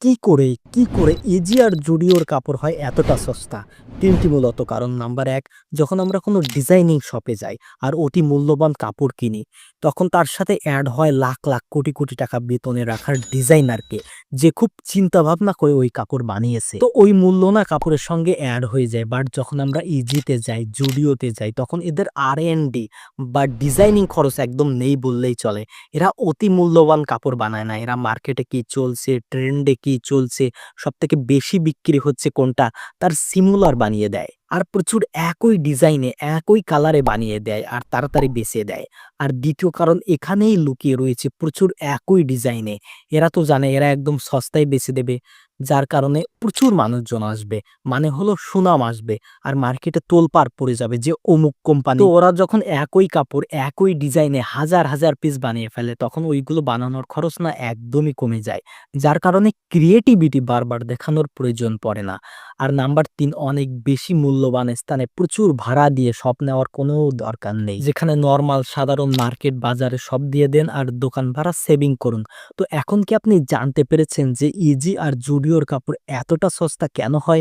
কি করে ইজি আর জুডিওর কাপড় হয় এতটা সস্তা? ৩ টি মূলত কারণ। নাম্বার ১, যখন আমরা কোনো ডিজাইনিং শপে যাই আর অতি মূল্যবান কাপড় কিনি, তখন তার সাথে এড হয় লাখ, লাখ কোটি টাকা বেতনে রাখার ডিজাইনারকে, যে খুব চিন্তা ভাবনা করে ওই কাপড় বানিয়েছে। তো ওই মূল্য না কাপড়ের সঙ্গে এড হয়ে যায়। বাট যখন আমরা ইজিতে যাই, জুডিওতে যাই, তখন এদের আর&ডি বা ডিজাইনিং খরচ একদম নেই বললেই চলে। এরা অতি মূল্যবান কাপড় বানায় না। এরা মার্কেটে কি চলছে, ট্রেন্ডে কি চলছে, সবথেকে বেশি বিক্রি হচ্ছে কোনটা, তার সিমুলার বানিয়ে দেয়। আর প্রচুর একই ডিজাইনে, একই কালারে বানিয়ে দেয় আর তাড়াতাড়ি বেচে দেয়। আর দ্বিতীয় কারণ এখানেই লুকিয়ে রয়েছে, প্রচুর একই ডিজাইনে। এরা তো জানে এরা একদম সস্তায় বেচে দেবে। যার কারণে প্রচুর মানুষজন আসবে। মানে হলো সুনাম আসবে। আর মার্কেটে তোলপাড় পড়ে যাবে যে অমুক কোম্পানি। তো ওরা যখন একই কাপড়, একই ডিজাইনে হাজার পিস বানিয়ে ফেলে, তখন ওইগুলো বানানোর খরচ না একদমই কমে যায়। যার কারণে ক্রিয়েটিভিটি বারবার দেখানোর প্রয়োজন পড়ে না। আর নাম্বার ৩, অনেক বেশি মূল্যবান স্থানে প্রচুর ভাড়া দিয়ে শপ নেওয়ার কোনো দরকার নেই। যেখানে নরমাল সাধারণ মার্কেট বাজারে শপ দিয়ে দেন আর দোকান ভাড়া সেভিং করুন। তো এখন কি আপনি জানতে পেরেছেন যে ইজি আর জুডিওর কাপড় এতটা সস্তা কেন হয়?